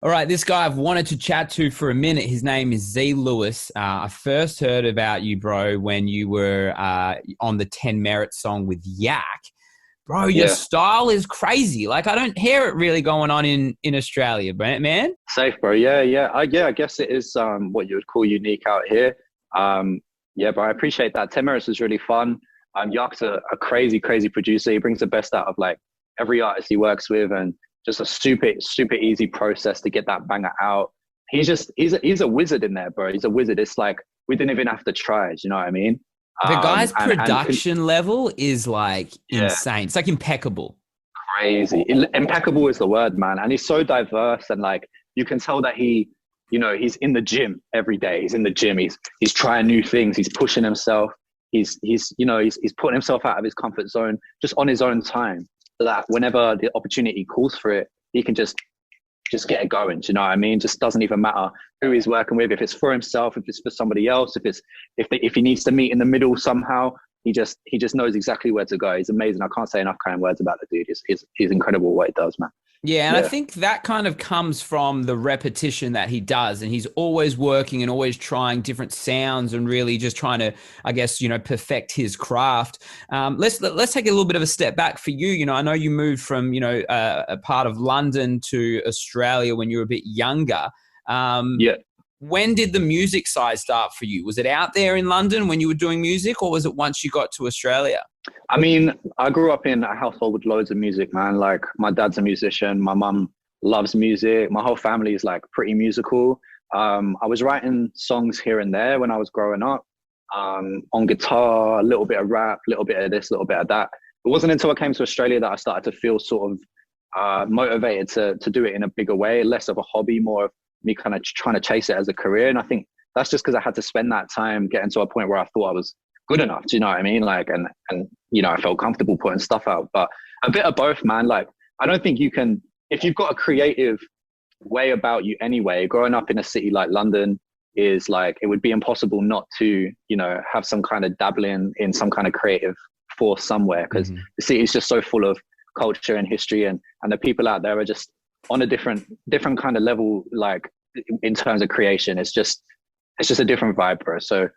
All right, this guy I've wanted to chat to for a minute. His name is Z.Lewis. I first heard about you, bro, when you were on the 10 Merit song with YAAK. Bro, your Yeah, style is crazy. Like, I don't hear it really going on in Australia, man. safe, bro. Yeah. I guess it is what you would call unique out here. Yeah, but I appreciate that. 10 Minutes was really fun. Yaak's a crazy producer. He brings the best out of like every artist he works with, and just a super easy process to get that banger out. He's a wizard in there, bro. He's a wizard. It's like we didn't even have to try. Do you know what I mean? The guy's And production level is like yeah, insane. It's like impeccable. crazy. Impeccable is the word, man. And he's so diverse, and like you can tell that he's in the gym every day. He's in the gym. He's trying new things. He's pushing himself. He's putting himself out of his comfort zone just on his own time, so that whenever the opportunity calls for it, he can just get it going. Do you know what I mean? Just doesn't even matter who he's working with. If it's for himself, if it's for somebody else, if he needs to meet in the middle somehow, he just knows exactly where to go. He's amazing. I can't say enough kind of words about the dude. He's incredible what he does, man. Yeah, and I Yeah. think that kind of comes from the repetition that he does, and he's always working and always trying different sounds and really just trying to, I guess, perfect his craft. Let's take a little bit of a step back for you. I know you moved from a part of London to Australia when you were a bit younger. Yeah. When did the music side start for you? Was it out there in London when you were doing music, or was it once you got to Australia? I mean, I grew up in a household with loads of music, man. Like my dad's a musician. My mum loves music. My whole family is like pretty musical. I was writing songs here and there when I was growing up, on guitar, a little bit of rap, a little bit of this, a little bit of that. It wasn't until I came to Australia that I started to feel sort of motivated to do it in a bigger way, less of a hobby, more of me kind of trying to chase it as a career. And I think that's just because I had to spend that time getting to a point where I thought I was good enough. Do you know what I mean? Like, and I felt comfortable putting stuff out, but a bit of both, man. Like, I don't think you can, if you've got a creative way about you anyway, growing up in a city like London is like, it would be impossible not to, have some kind of dabbling in some kind of creative force somewhere, because the city is just so full of culture and history, and the people out there are just on a different kind of level, like in terms of creation. It's just a different vibe, bro. So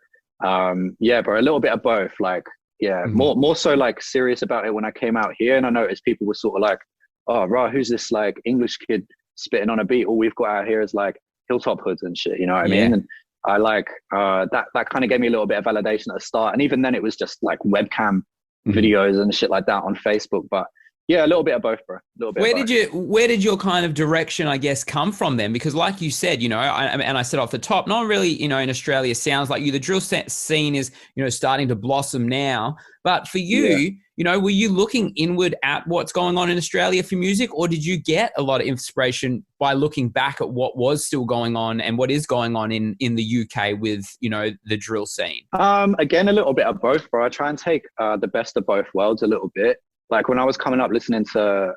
yeah, bro, a little bit of both. Like, yeah, more so like serious about it when I came out here, and I noticed people were sort of like, oh, rah, who's this like English kid spitting on a beat? All we've got out here is like hilltop hoods and shit, you know what I Yeah. mean? And I like that kind of gave me a little bit of validation at the start, and even then it was just like webcam videos and shit like that on Facebook. But yeah, a little bit of both, bro. A little bit of both. Where did your kind of direction, I guess, come from then? Because like you said, and I said off the top, not really, in Australia sounds like you. The drill scene is, starting to blossom now. But for Yeah. you, were you looking inward at what's going on in Australia for music, or did you get a lot of inspiration by looking back at what was still going on and what is going on in the UK with, the drill scene? Again, a little bit of both, bro. I try and take the best of both worlds a little bit. Like when I was coming up listening to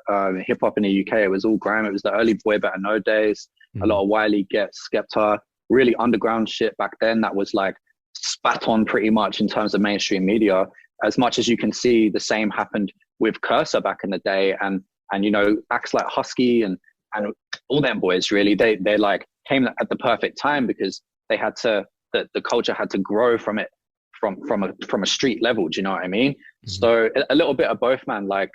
hip hop in the UK, it was all grime. It was the early Boy Better Know days. A lot of Wiley, Get, Skepta, really underground shit back then that was like spat on pretty much in terms of mainstream media. As much as you can see, the same happened with Cursor back in the day, and acts like Husky and all them boys. Really, they like came at the perfect time, because they had to the culture had to grow from it from a street level. Do you know what I mean? So a little bit of both, man. Like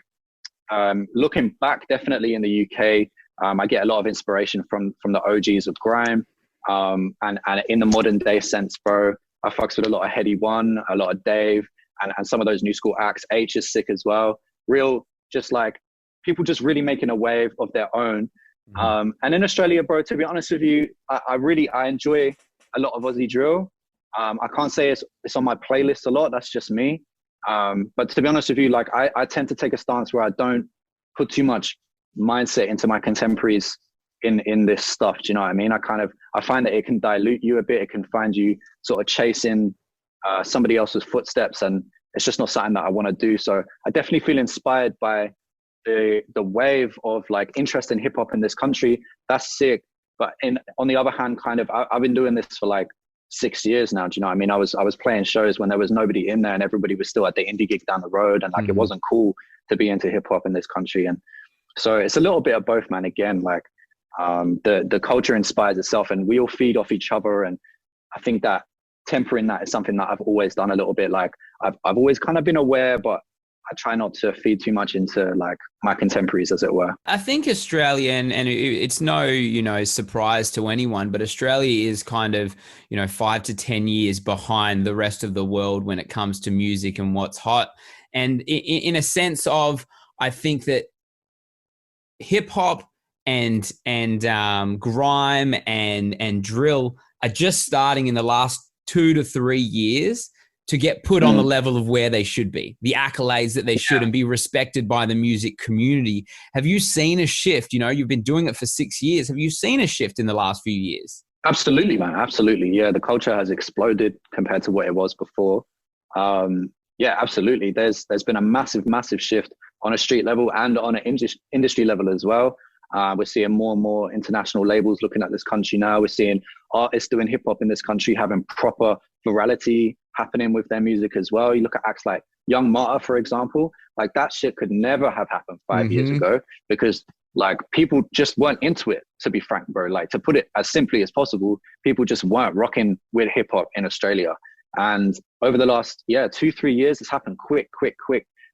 looking back, definitely in the UK, I get a lot of inspiration from the OGs of grime, and in the modern day sense, bro, I fucks with a lot of Heady One, a lot of Dave, and some of those new school acts. H is sick as well. Real, just like people just really making a wave of their own. And in Australia, bro, to be honest with you, I enjoy a lot of Aussie drill. I can't say it's on my playlist a lot. That's just me. But to be honest with you, like I tend to take a stance where I don't put too much mindset into my contemporaries in this stuff. Do you know what I mean? I find that it can dilute you a bit. It can find you sort of chasing somebody else's footsteps, and it's just not something that I want to do. So I definitely feel inspired by the wave of like interest in hip hop in this country. That's sick. But on the other hand, I've been doing this for like 6 years now. Do you know what I mean? I was playing shows when there was nobody in there, and everybody was still at the indie gig down the road, and like it wasn't cool to be into hip hop in this country. And so it's a little bit of both, man. Again, like The culture inspires itself, and we all feed off each other. And I think that tempering that is something that I've always done a little bit. Like I've always kind of been aware, but I try not to feed too much into like my contemporaries, as it were. I think Australia, and it's no, surprise to anyone, but Australia is kind of, 5 to 10 years behind the rest of the world when it comes to music and what's hot. And in a sense of, I think that hip hop and grime and drill are just starting in the last 2 to 3 years to get put on the level of where they should be, the accolades that they should, and be respected by the music community. Have you seen a shift? You've been doing it for 6 years. Have you seen a shift in the last few years? Absolutely, man. Absolutely. Yeah. The culture has exploded compared to what it was before. Yeah, absolutely. There's been a massive, massive shift on a street level and on an industry level as well. We're seeing more and more international labels looking at this country now. We're seeing artists doing hip hop in this country having proper virality happening with their music as well. You look at acts like Young Marta, for example, like that shit could never have happened 5 years ago, because like people just weren't into it, to be frank, bro. Like, to put it as simply as possible, people just weren't rocking with hip hop in Australia. And over the last 2-3 years, it's happened quick.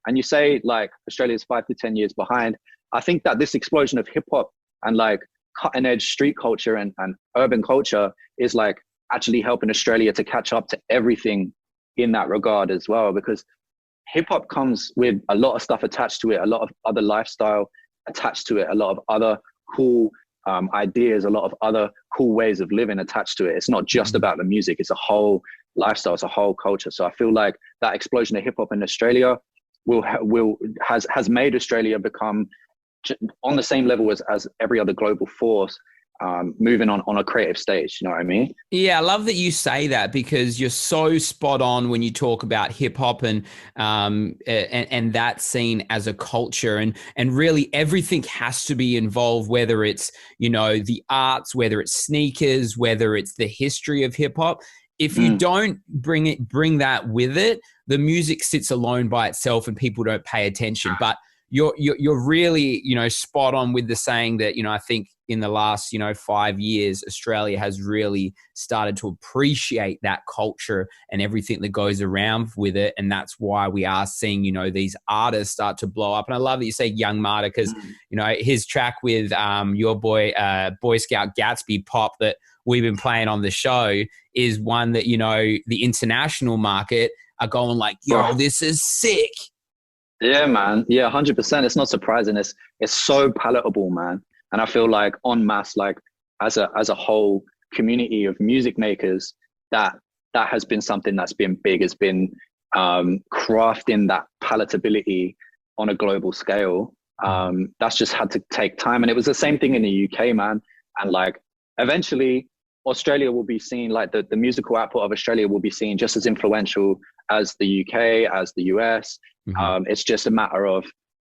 And you say like Australia's 5 to 10 years behind. I think that this explosion of hip hop and like cutting edge street culture and urban culture is like actually helping Australia to catch up to everything in that regard as well, because hip hop comes with a lot of stuff attached to it, a lot of other lifestyle attached to it, a lot of other cool ideas, a lot of other cool ways of living attached to it. It's not just about the music, it's a whole lifestyle, it's a whole culture. So I feel like that explosion of hip hop in Australia has made Australia become on the same level as every other global force, moving on a creative stage. You know what I mean? Yeah, I love that you say that, because you're so spot on when you talk about hip hop and that scene as a culture, and really everything has to be involved, whether it's the arts, whether it's sneakers, whether it's the history of hip hop. If you don't bring that with it, the music sits alone by itself and people don't pay attention. But you're really, spot on with the saying that, I think in the last, 5 years, Australia has really started to appreciate that culture and everything that goes around with it. And that's why we are seeing, these artists start to blow up. And I love that you say Young Marta, because, his track with your boy, Boy Scout Gatsby Pop, that we've been playing on the show, is one that, the international market are going like, yo, this is sick. Yeah, man. Yeah, 100%. It's not surprising. It's so palatable, man. And I feel like en masse, like as a whole community of music makers, that has been something that's been big, has been crafting that palatability on a global scale. That's just had to take time. And it was the same thing in the UK, man. And like eventually Australia will be seen, like the musical output of Australia will be seen just as influential as the UK, as the US. It's just a matter of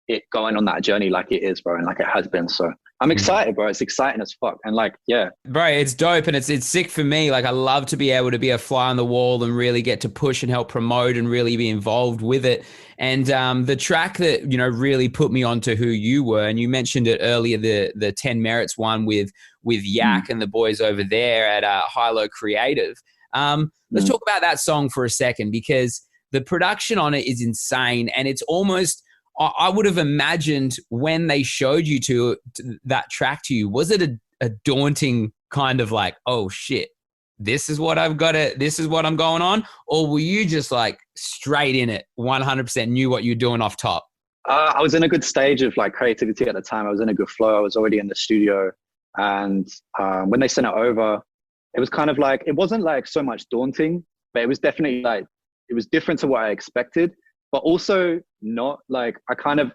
it going on that journey like it is, bro, and like it has been. So I'm excited, bro. It's exciting as fuck. And like, yeah. Bro, it's dope, and it's sick for me. Like, I love to be able to be a fly on the wall and really get to push and help promote and really be involved with it. And the track that, really put me onto who you were, and you mentioned it earlier, the 10 Merits one with YAAK and the boys over there at High Low Creative. Let's talk about that song for a second, because the production on it is insane, and it's almost, I would have imagined when they showed you to that track to you, was it a daunting kind of like, oh shit, this is what I'm going on? Or were you just like straight in it, 100% knew what you're doing off top? I was in a good stage of like creativity at the time. I was in a good flow. I was already in the studio. And when they sent it over, it was kind of like, it wasn't like so much daunting, but it was definitely like, it was different to what I expected, but also not like, I kind of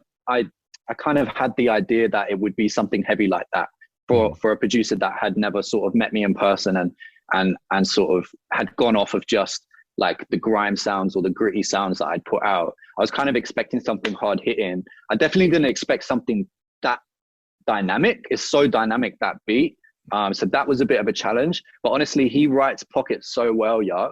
had the idea that it would be something heavy like that for a producer that had never sort of met me in person and sort of had gone off of just like the grime sounds or the gritty sounds that I'd put out. I was kind of expecting something hard hitting. I definitely didn't expect something that dynamic. It's so dynamic, that beat. So that was a bit of a challenge, but honestly, he writes pockets so well, YAAK,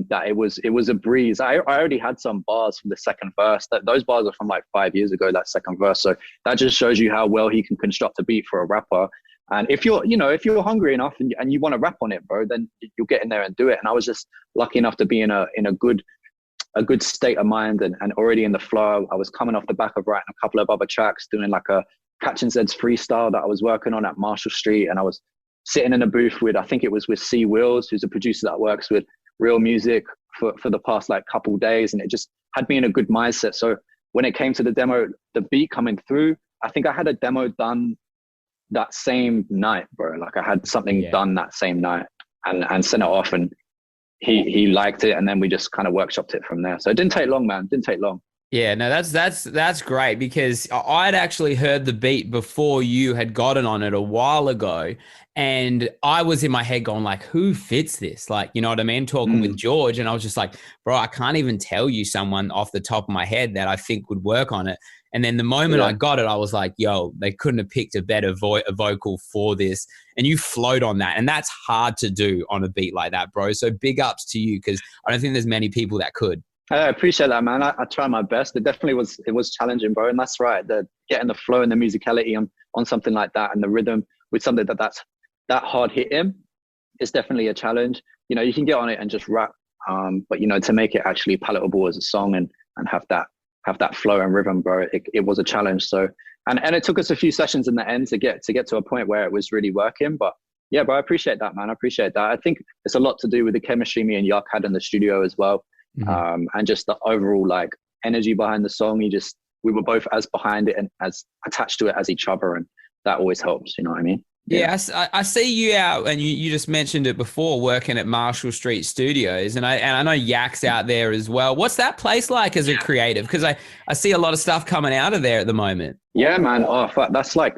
that it was a breeze. I already had some bars from the second verse. Those bars are from like 5 years ago, that second verse. So that just shows you how well he can construct a beat for a rapper. And if you're hungry enough and you want to rap on it, bro, then you'll get in there and do it. And I was just lucky enough to be in a good state of mind and already in the flow. I was coming off the back of writing a couple of other tracks, doing like a Catch and Zed's freestyle that I was working on at Marshall Street. And I was sitting in a booth with, I think it was with Z.Lewis, who's a producer that works with Real Music for the past like couple days. And it just had me in a good mindset. So when it came to the demo, the beat coming through, I think I had a demo done that same night, bro. Like I had something done that same night and sent it off, and he liked it, and then we just kind of workshopped it from there. So it didn't take long, man. It didn't take long. Yeah, no, that's great, because I'd actually heard the beat before you had gotten on it a while ago, and I was in my head going like, who fits this? Like, you know what I mean? Talking with George, and I was just like, bro, I can't even tell you someone off the top of my head that I think would work on it. And then the moment I got it, I was like, yo, they couldn't have picked a better vocal for this. And you flowed on that. And that's hard to do on a beat like that, bro. So big ups to you, because I don't think there's many people that could. I appreciate that, man. I try my best. It definitely was challenging, bro. And that's right. Getting the flow and the musicality on something like that, and the rhythm with something that's that hard hitting is definitely a challenge. You know, you can get on it and just rap. But, you know, to make it actually palatable as a song and have that flow and rhythm, bro, it was a challenge. So, and it took us a few sessions in the end to get to a point where it was really working. But yeah, bro, I appreciate that, man. I appreciate that. I think it's a lot to do with the chemistry me and YAAK had in the studio as well. And just the overall like energy behind the song. We were both as behind it and as attached to it as each other. And that always helps. You know what I mean? Yeah, I see you out, and you just mentioned it before, working at Marshall Street Studios, and I know YAAK's out there as well. What's that place like as a creative? Because I see a lot of stuff coming out of there at the moment. Yeah, man. Oh, fuck. That's like,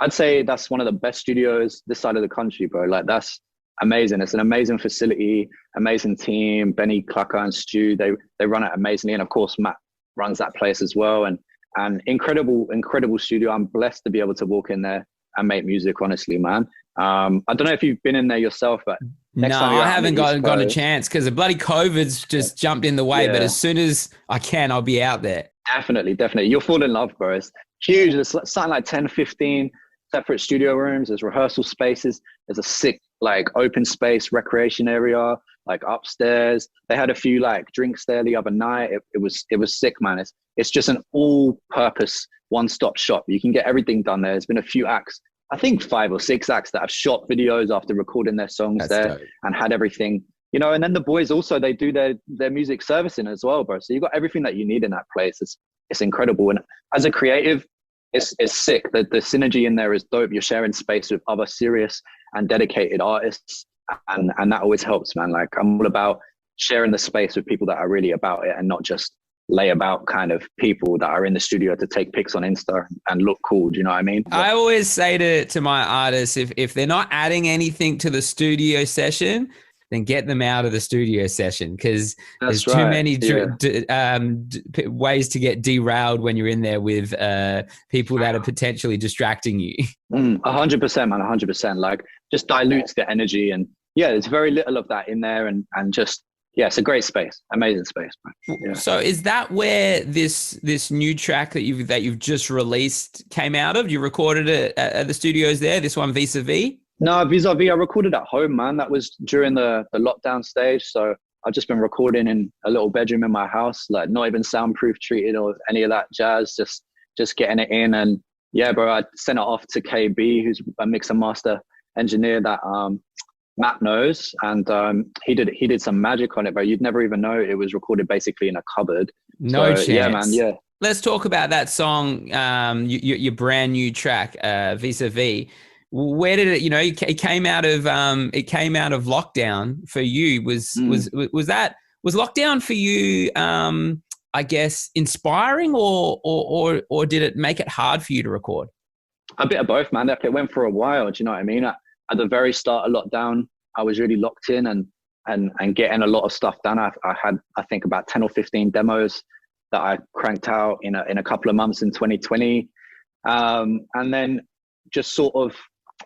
I'd say that's one of the best studios this side of the country, bro. Like that's amazing. It's an amazing facility, amazing team. Benny, Clucker, and Stu, they run it amazingly, and of course Matt runs that place as well. And incredible studio. I'm blessed to be able to walk in there and make music, honestly, man. I don't know if you've been in there yourself, but no, I haven't got a chance because the bloody COVID's just jumped in the way. Yeah. But as soon as I can, I'll be out there. Definitely. You'll fall in love, bro. It's huge. There's something like 10, 15 separate studio rooms. There's rehearsal spaces. There's a sick, like, open space recreation area, like upstairs. They had a few like drinks there the other night. It was sick, man. It's just an all-purpose one-stop shop. You can get everything done there. There's been a few acts, I think 5 or 6 acts that have shot videos after recording their songs. That's there dope. And had everything, you know. And then the boys also, they do their music servicing as well, bro. So you got everything that you need in that place. It's incredible. And as a creative, it's sick. The synergy in there is dope. You're sharing space with other serious and dedicated artists, and that always helps, man. Like, I'm all about sharing the space with people that are really about it, and not just lay about kind of people that are in the studio to take pics on Insta and look cool. Do you know what I mean? I always say to my artists, if they're not adding anything to the studio session, then get them out of the studio session, because there's too many ways to get derailed when you're in there with people that are potentially distracting you. 100%, man, 100%. Like, just dilutes the energy, and yeah, there's very little of that in there, and just, yeah, it's a great space, amazing space, man. Yeah. So is that where this new track that you've just released came out of? You recorded it at the studios there, this one, VIS A VIS? No, VIS A VIS, I recorded at home, man. That was during the lockdown stage. So I've just been recording in a little bedroom in my house, like not even soundproof treated or any of that jazz, just getting it in. And yeah, bro, I sent it off to KB, who's a mix and master engineer that Matt knows. And he did some magic on it, bro. You'd never even know it was recorded basically in a cupboard. No chance. Yeah, man, yeah. Let's talk about that song, your brand new track, VIS A VIS. Where did it, it came out of lockdown for you. Was lockdown for you, I guess, inspiring or did it make it hard for you to record? A bit of both, man. It went for a while. Do you know what I mean? At the very start of lockdown, I was really locked in and getting a lot of stuff done. I had, I think, about 10 or 15 demos that I cranked out in a couple of months in 2020. And then just sort of,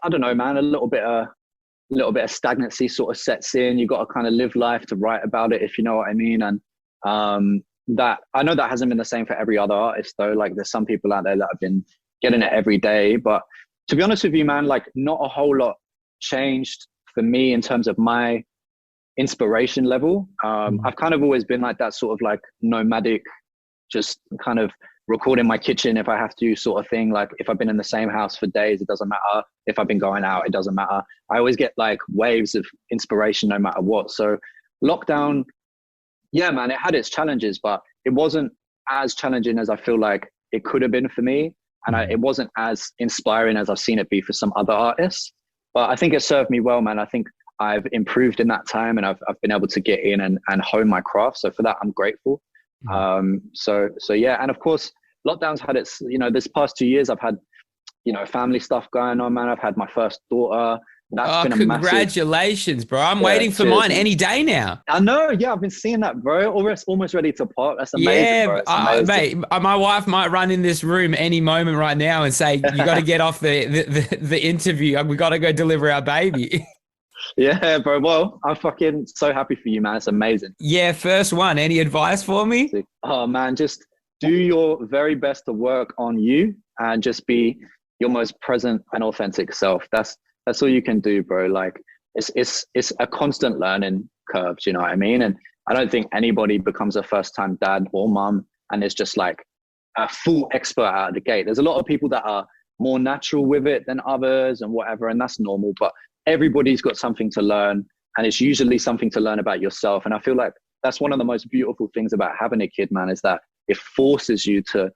I don't know, man, a little bit of stagnancy sort of sets in. You got to kind of live life to write about it, if you know what I mean. And that, I know that hasn't been the same for every other artist though. Like, there's some people out there that have been getting it every day, but to be honest with you, man, like not a whole lot changed for me in terms of my inspiration level. I've kind of always been like that sort of like nomadic, just kind of record in my kitchen if I have to, sort of thing. Like if I've been in the same house for days, it doesn't matter. If I've been going out, it doesn't matter. I always get like waves of inspiration no matter what. So lockdown, yeah, man, it had its challenges, but it wasn't as challenging as I feel like it could have been for me. And it wasn't as inspiring as I've seen it be for some other artists. But I think it served me well, man. I think I've improved in that time, and I've been able to get in and hone my craft. So for that, I'm grateful. So yeah. And of course, lockdown's had its, you know, this past 2 years, I've had, you know, family stuff going on, man. I've had my first daughter. That's been a congratulations, bro. I'm waiting for mine any day now. I know. Yeah, I've been seeing that, bro. Almost ready to pop. That's amazing, yeah, bro. It's amazing. Mate, my wife might run in this room any moment right now and say, you got to get off the interview. We got to go deliver our baby. Yeah, bro. Well, I'm fucking so happy for you, man. It's amazing. Yeah, first one. Any advice for me? Oh, man, just do your very best to work on you and just be your most present and authentic self. That's all you can do, bro. Like it's a constant learning curve. Do you know what I mean? And I don't think anybody becomes a first-time dad or mom and is just like a full expert out of the gate. There's a lot of people that are more natural with it than others and whatever, and that's normal. But everybody's got something to learn, and it's usually something to learn about yourself. And I feel like that's one of the most beautiful things about having a kid, man, is that it forces you to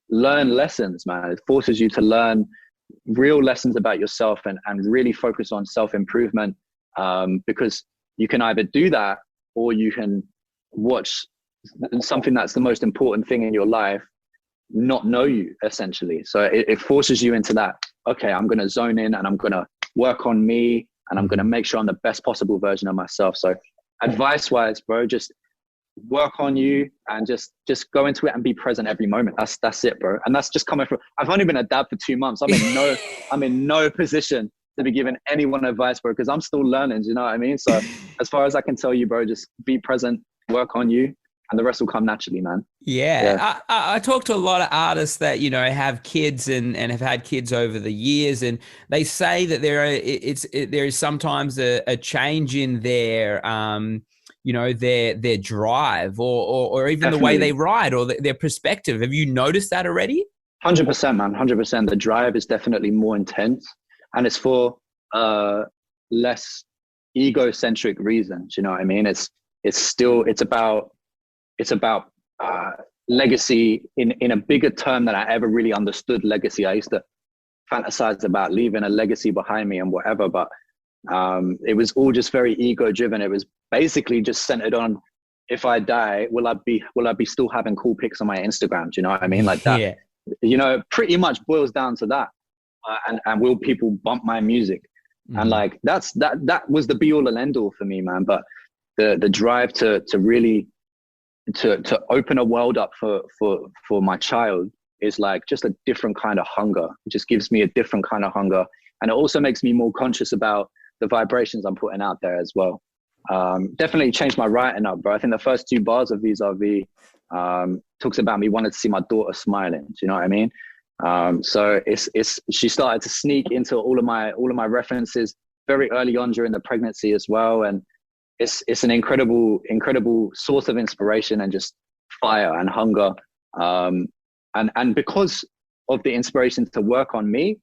learn lessons, man. It forces you to learn real lessons about yourself and really focus on self-improvement, because you can either do that or you can watch something that's the most important thing in your life not know you, essentially. So it forces you into that, okay, I'm going to zone in and I'm going to work on me and I'm going to make sure I'm the best possible version of myself. So advice wise, bro, just work on you and just go into it and be present every moment. That's it, bro. And that's just coming from, I've only been a dad for 2 months. I'm in no position to be giving anyone advice, bro, because I'm still learning. Do you know what I mean? So as far as I can tell you, bro, just be present, work on you, and the rest will come naturally, man. Yeah. I talk to a lot of artists that, you know, have kids and have had kids over the years, and they say that there is sometimes a change in their you know, their drive or even Definitely. the way they ride or their perspective. Have you noticed that already? 100%, man. 100%. The drive is definitely more intense, and it's for less egocentric reasons. You know what I mean? It's about legacy in a bigger term than I ever really understood legacy. I used to fantasize about leaving a legacy behind me and whatever, but it was all just very ego driven. It was basically just centered on, if I die, will I be still having cool pics on my Instagram? Do you know what I mean? Like that, Yeah. You know, pretty much boils down to that. And will people bump my music? And like, that was the be all and end all for me, man. But the drive to really, to open a world up for my child is like just a different kind of hunger. It just gives me a different kind of hunger. And it also makes me more conscious about the vibrations I'm putting out there as well. Definitely changed my writing up, bro. I think the first 2 bars of VIS A VIS talks about me wanting to see my daughter smiling. Do you know what I mean? So she started to sneak into all of my references very early on during the pregnancy as well. And it's an incredible source of inspiration and just fire and hunger. And because of the inspiration to work on me,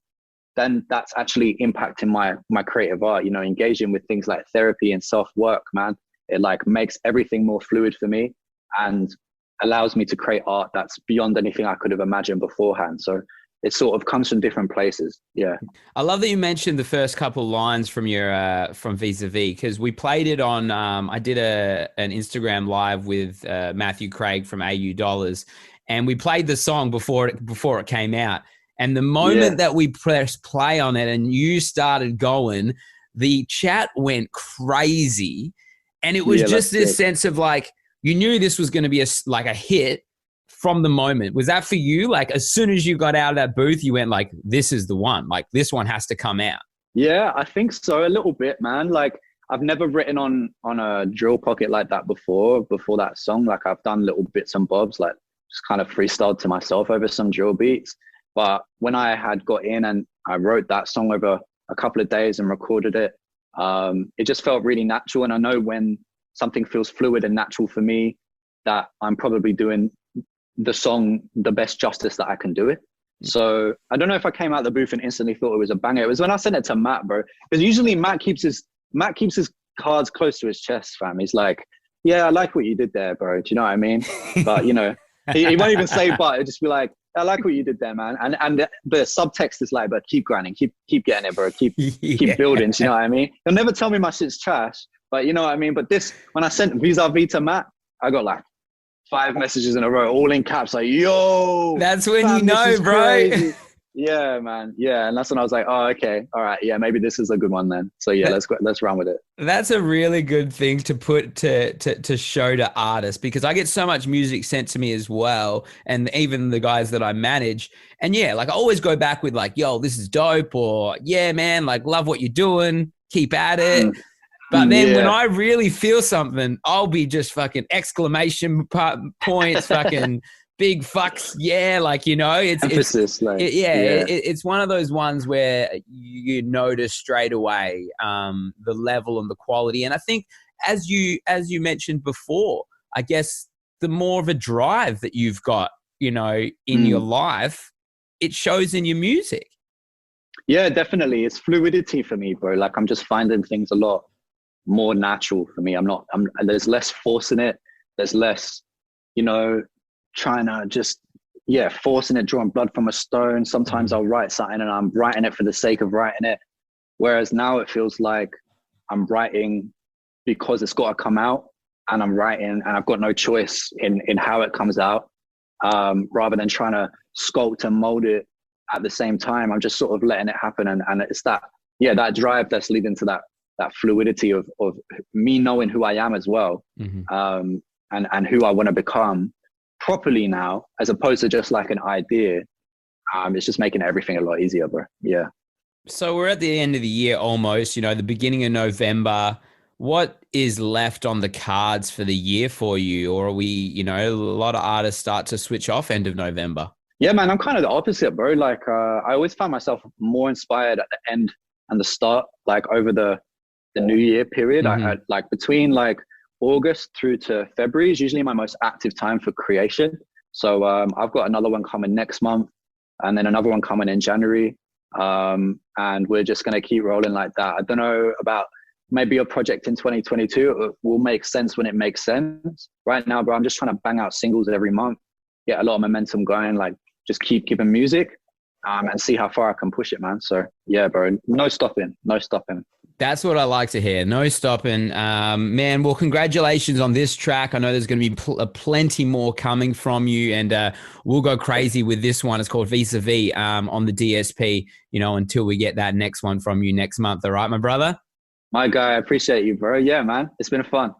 then that's actually impacting my creative art, you know, engaging with things like therapy and self-work, man. It like makes everything more fluid for me and allows me to create art that's beyond anything I could have imagined beforehand. So it sort of comes from different places. Yeah. I love that you mentioned the first couple lines from your from VIS A VIS, because we played it on I did an Instagram live with Matthew Craig from AU Dollars, and we played the song before it came out. And the moment that we pressed play on it and you started going, the chat went crazy. And it was just this sense of like, you knew this was going to be a hit from the moment. Was that for you? Like, as soon as you got out of that booth, you went like, this is the one. Like, this one has to come out. Yeah, I think so. A little bit, man. Like, I've never written on a drill pocket like that before that song. Like, I've done little bits and bobs, like just kind of freestyled to myself over some drill beats. But when I had got in and I wrote that song over a couple of days and recorded it. It just felt really natural. And I know when something feels fluid and natural for me, that I'm probably doing the song the best justice that I can do it. So I don't know if I came out the booth and instantly thought it was a banger. It was when I sent it to Matt, bro. Because usually Matt keeps his cards close to his chest, fam. He's like, yeah, I like what you did there, bro. Do you know what I mean? But, you know, he won't even say but. He'll just be like, I like what you did there, man. And the subtext is like, but keep grinding, keep getting it, bro. Keep building. Do you know what I mean? He'll never tell me my shit's trash, but you know what I mean? But this, when I sent Vis A Vis to Matt, I got like 5 messages in a row, all in caps, like, yo. That's when you know, bro. Yeah, man. Yeah. And that's when I was like, oh, okay. All right. Yeah, maybe this is a good one then. So yeah, let's run with it. That's a really good thing to put to show to artists, because I get so much music sent to me as well. And even the guys that I manage. And yeah, like I always go back with like, yo, this is dope, or yeah, man, like love what you're doing. Keep at it. But then when I really feel something, I'll be just fucking exclamation points, fucking big fucks. Yeah. Like, you know, it's emphasis. It's one of those ones where you notice straight away the level and the quality. And I think as you mentioned before, I guess the more of a drive that you've got, you know, in your life, it shows in your music. Yeah, definitely. It's fluidity for me, bro. Like I'm just finding things a lot more natural for me. There's less force in it. There's less, you know, trying to just, forcing it, drawing blood from a stone. Sometimes I'll write something and I'm writing it for the sake of writing it. Whereas now it feels like I'm writing because it's got to come out, and I'm writing and I've got no choice in how it comes out, rather than trying to sculpt and mold it at the same time. I'm just sort of letting it happen. And it's that drive that's leading to that fluidity of me knowing who I am as well, and who I want to become properly now, as opposed to just like an idea. It's just making everything a lot easier, bro. Yeah. So we're at the end of the year almost, you know, the beginning of November. What is left on the cards for the year for you? Or are we, you know, a lot of artists start to switch off end of November? Yeah, man, I'm kind of the opposite, bro. Like, I always find myself more inspired at the end and the start, like over the New Year period. I like between like August through to February is usually my most active time for creation. So I've got another one coming next month, and then another one coming in January. And we're just going to keep rolling like that. I don't know about maybe a project in 2022. It will make sense when it makes sense. Right now, bro, I'm just trying to bang out singles every month, get a lot of momentum going, like just keep giving music, and see how far I can push it, man. So yeah, bro, no stopping. That's what I like to hear. No stopping. Man, well, congratulations on this track. I know there's going to be plenty more coming from you, and we'll go crazy with this one. It's called Vis A Vis on the DSP, you know, until we get that next one from you next month. All right, my brother? My guy, I appreciate you, bro. Yeah, man. It's been fun.